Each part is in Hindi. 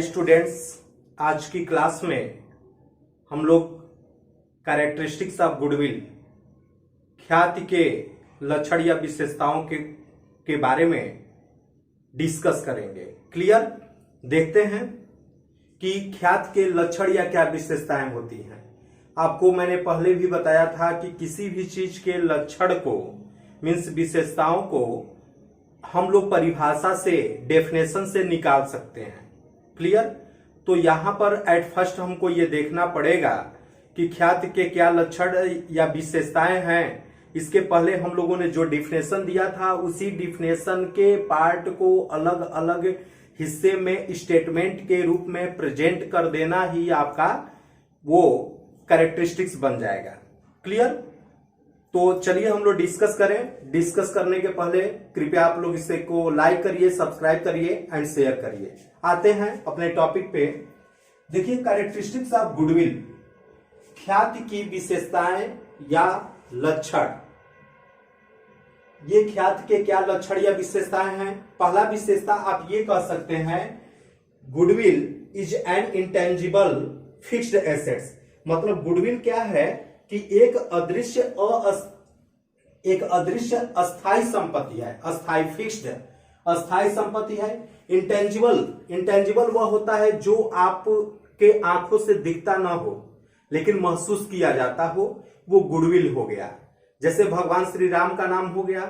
हाय स्टूडेंट्स, आज की क्लास में हम लोग कैरेक्टरिस्टिक्स ऑफ गुडविल, ख्याति के लक्षण या विशेषताओं के बारे में डिस्कस करेंगे। क्लियर? देखते हैं कि ख्याति के लक्षण या क्या विशेषताएं होती हैं। आपको मैंने पहले भी बताया था कि किसी भी चीज के लक्षण को मीन्स विशेषताओं को हम लोग परिभाषा से, डेफिनेशन से निकाल सकते हैं। क्लियर? तो यहां पर एट फर्स्ट हमको ये देखना पड़ेगा कि ख्याति के क्या लक्षण या विशेषताएं हैं। इसके पहले हम लोगों ने जो डिफिनेशन दिया था उसी डिफिनेशन के पार्ट को अलग अलग हिस्से में स्टेटमेंट के रूप में प्रेजेंट कर देना ही आपका वो कैरेक्टरिस्टिक्स बन जाएगा। क्लियर? तो चलिए हम लोग डिस्कस करें। डिस्कस करने के पहले कृपया आप लोग इसे को लाइक करिए, सब्सक्राइब करिए एंड शेयर करिए। आते हैं अपने टॉपिक पे। देखिए, कैरेक्टरिस्टिक्स ऑफ गुडविल, ख्याति की विशेषताएं या लक्षण। ये ख्याति के क्या लक्षण या विशेषताएं हैं? पहला विशेषता आप ये कह सकते हैं, goodwill is an intangible fixed assets. मतलब गुडविल क्या है कि एक अदृश्य अस्थाई संपत्ति है। अस्थाई फिक्स्ड अस्थाई संपत्ति है। इंटेंजिबल वह होता है जो आपके आंखों से दिखता ना हो लेकिन महसूस किया जाता हो, वो गुडविल हो गया। जैसे भगवान श्री राम का नाम हो गया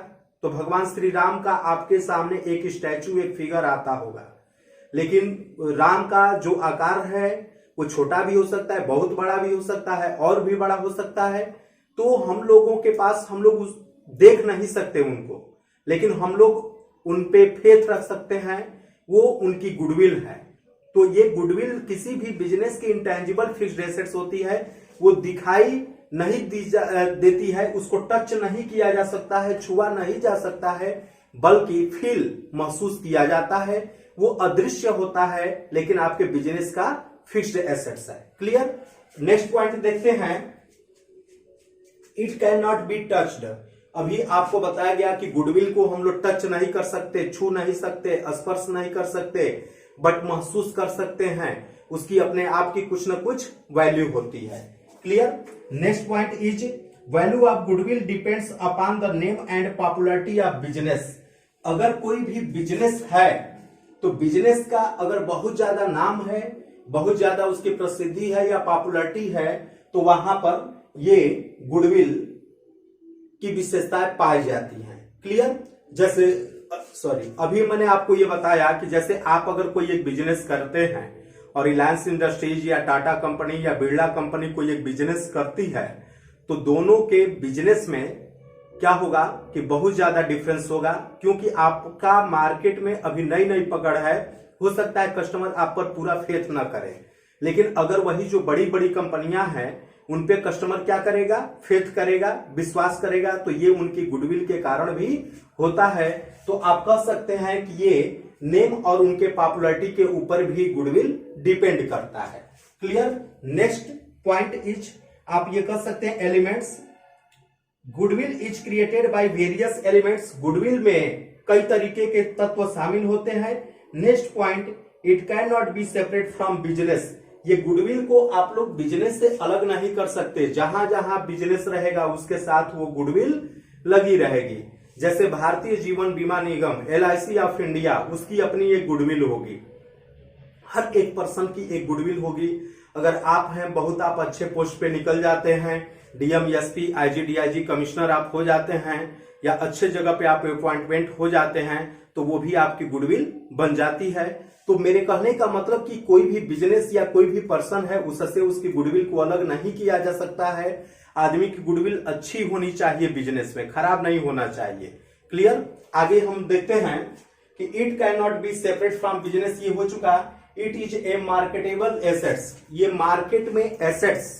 तो भगवान श्री राम का आपके सामने एक स्टैचू, एक फिगर आता होगा, लेकिन राम का जो आकार है वो छोटा भी हो सकता है, बहुत बड़ा भी हो सकता है, और भी बड़ा हो सकता है। तो हम लोगों के पास, हम लोग देख नहीं सकते उनको, लेकिन हम लोग उन पे फेथ रख सकते हैं, वो उनकी गुडविल है। तो ये गुडविल किसी भी बिजनेस की इंटेंजिबल फिक्स्ड एसेट्स होती है। वो दिखाई नहीं देती है, उसको टच नहीं किया जा सकता है, छुआ नहीं जा सकता है, बल्कि फील महसूस किया जाता है। वो अदृश्य होता है लेकिन आपके बिजनेस का फिक्स्ड एसेट्स है। क्लियर? नेक्स्ट पॉइंट देखते हैं, it can not be touched. अभी आपको बताया गया कि गुडविल को हम लोग टच नहीं कर सकते, छू नहीं सकते, स्पर्श नहीं कर सकते, बट महसूस कर सकते हैं। उसकी अपने आप की कुछ ना कुछ वैल्यू होती है। Clear? Next point is, value of goodwill depends upon the name and popularity of business. अगर कोई भी बिजनेस है तो बिजनेस का अगर बहुत ज्यादा नाम है, बहुत ज्यादा उसकी प्रसिद्धि है या पॉपुलरिटी है, तो वहां पर ये गुडविल की विशेषताएं पाई जाती हैं। क्लियर? जैसे अभी मैंने आपको ये बताया कि जैसे आप अगर कोई एक बिजनेस करते हैं और रिलायंस इंडस्ट्रीज या टाटा कंपनी या बिरला कंपनी कोई एक बिजनेस करती है, तो दोनों के बिजनेस में क्या होगा कि बहुत ज्यादा डिफरेंस होगा, क्योंकि आपका मार्केट में अभी नई नई पकड़ है। हो सकता है कस्टमर आप पर पूरा फेथ ना करे, लेकिन अगर वही जो बड़ी बड़ी कंपनियां हैं उन पे कस्टमर क्या करेगा? फेथ करेगा, विश्वास करेगा। तो ये उनकी गुडविल के कारण भी होता है। तो आप कह सकते हैं कि ये नेम और उनके पॉपुलरिटी के ऊपर भी गुडविल डिपेंड करता है। क्लियर? नेक्स्ट पॉइंट इज, आप ये कह सकते हैं elements. Goodwill is created by various elements. Goodwill में कई तरीके के तत्व शामिल होते हैं। Next point, it can not be separate from business. ये गुडविल को आप लोग बिजनेस से अलग नहीं कर सकते। जहां जहां बिजनेस रहेगा उसके साथ वो गुडविल लगी रहेगी। जैसे भारतीय जीवन बीमा निगम LIC ऑफ इंडिया, उसकी अपनी एक गुडविल होगी। हर एक पर्सन की एक गुडविल होगी। अगर आप हैं, बहुत आप अच्छे पोस्ट पे निकल जाते हैं, DM, SP, IG, DIG commissioner आप हो जाते हैं, या अच्छे जगह पे आप अपॉइंटमेंट हो जाते हैं, तो वो भी आपकी गुडविल बन जाती है। तो मेरे कहने का मतलब कि कोई भी बिजनेस या कोई भी पर्सन है, उससे उसकी गुडविल को अलग नहीं किया जा सकता है। आदमी की गुडविल अच्छी होनी चाहिए, बिजनेस में खराब नहीं होना चाहिए। क्लियर? आगे हम देखते हैं कि it can not be separate from business, ये हो चुका। It is a marketable assets. ये मार्केट में एसेट्स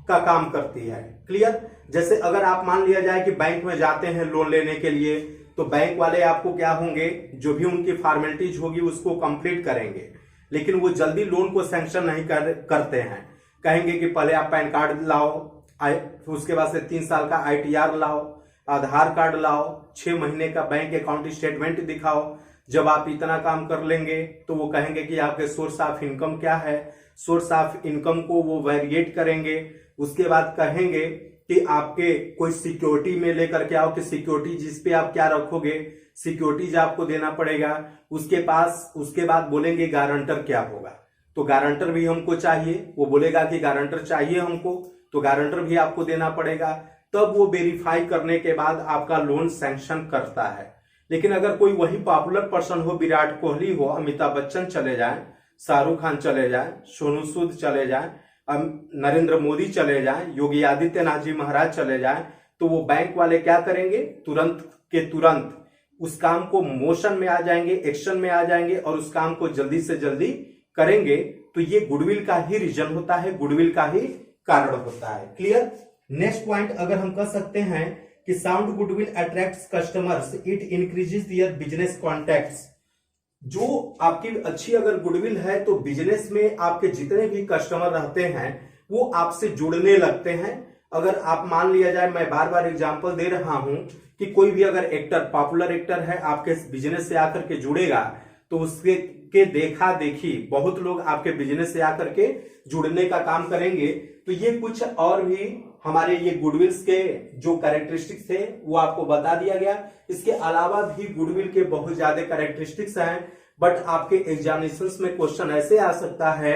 का काम करती है। क्लियर? जैसे अगर आप मान लिया जाए कि बैंक में जाते हैं लोन लेने के लिए, तो बैंक वाले आपको क्या होंगे, जो भी उनकी फॉर्मेलिटीज होगी उसको कंप्लीट करेंगे, लेकिन वो जल्दी लोन को सैंक्शन नहीं करते हैं। कहेंगे कि पहले आप पैन कार्ड लाओ, उसके बाद से 3 साल का ITR लाओ, आधार कार्ड लाओ, 6 महीने का बैंक अकाउंट स्टेटमेंट दिखाओ, जब आप इतना काम कर लेंगे तो वो कहेंगे कि आपके सोर्स ऑफ इनकम क्या है, सोर्स ऑफ इनकम को वो वेरिएट करेंगे। उसके बाद कहेंगे कि आपके कोई सिक्योरिटी में लेकर के आओ कि सिक्योरिटी जिस पे आप क्या रखोगे, सिक्योरिटीज आपको देना पड़ेगा। उसके बाद बोलेंगे गारंटर क्या होगा, तो गारंटर भी हमको चाहिए। वो बोलेगा कि गारंटर चाहिए हमको, तो गारंटर भी आपको देना पड़ेगा। तब वो वेरीफाई करने के बाद आपका लोन सैंक्शन करता है। लेकिन अगर कोई वही पॉपुलर पर्सन हो, विराट कोहली हो, अमिताभ बच्चन चले जाएं, शाहरुख खान चले जाएं, सोनू सूद चले जाएं, नरेंद्र मोदी चले जाएं, योगी आदित्यनाथ जी महाराज चले जाएं, तो वो बैंक वाले क्या करेंगे, तुरंत के तुरंत उस काम को मोशन में आ जाएंगे, एक्शन में आ जाएंगे और उस काम को जल्दी से जल्दी करेंगे। तो ये गुडविल का ही रीजन होता है, गुडविल का ही कारण होता है। क्लियर। नेक्स्ट पॉइंट अगर हम कह सकते हैं कि sound goodwill attracts customers, it increases their business contacts. जो आपकी अच्छी अगर गुडविल है तो बिजनेस में आपके जितने भी कस्टमर रहते हैं वो आपसे जुड़ने लगते हैं। अगर आप मान लिया जाए, मैं बार बार एग्जांपल दे रहा हूं कि कोई भी अगर एक्टर, पॉपुलर एक्टर है, आपके बिजनेस से आकर के जुड़ेगा तो उसके देखा देखी बहुत लोग आपके बिजनेस से आकर के जुड़ने का काम करेंगे। तो ये कुछ और भी हमारे ये गुडविल्स के जो कैरेक्टरिस्टिक्स थे वो आपको बता दिया गया। इसके अलावा भी गुडविल के बहुत ज्यादा कैरेक्टरिस्टिक्स हैं, बट आपके एग्जामिनेशंस में क्वेश्चन ऐसे आ सकता है,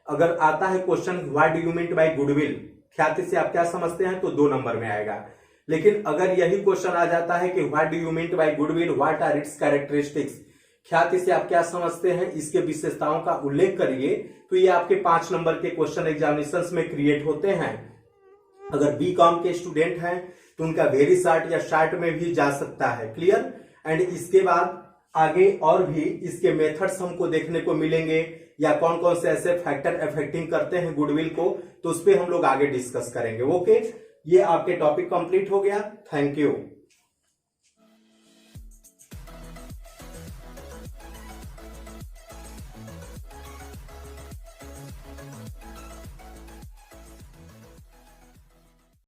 अगर आता है question what do you mean by goodwill, ख्याति से आप क्या समझते हैं, तो 2 नंबर में आएगा। लेकिन अगर यही क्वेश्चन आ जाता है कि what do you mean by goodwill, what are its characteristics, ख्याति से आप क्या समझते हैं, इसके विशेषताओं का उल्लेख करिए, तो ये आपके 5 नंबर के क्वेश्चन एग्जामिनेशंस में क्रिएट होते हैं। अगर बीकॉम के स्टूडेंट हैं तो उनका वेरी शॉर्ट या शॉर्ट में भी जा सकता है। क्लियर। एंड इसके बाद आगे और भी इसके मेथड्स हमको देखने को मिलेंगे, या कौन कौन से ऐसे फैक्टर अफेक्टिंग करते हैं गुडविल को, तो उस पर हम लोग आगे डिस्कस करेंगे। ओके, ये आपके टॉपिक कंप्लीट हो गया। Thank you.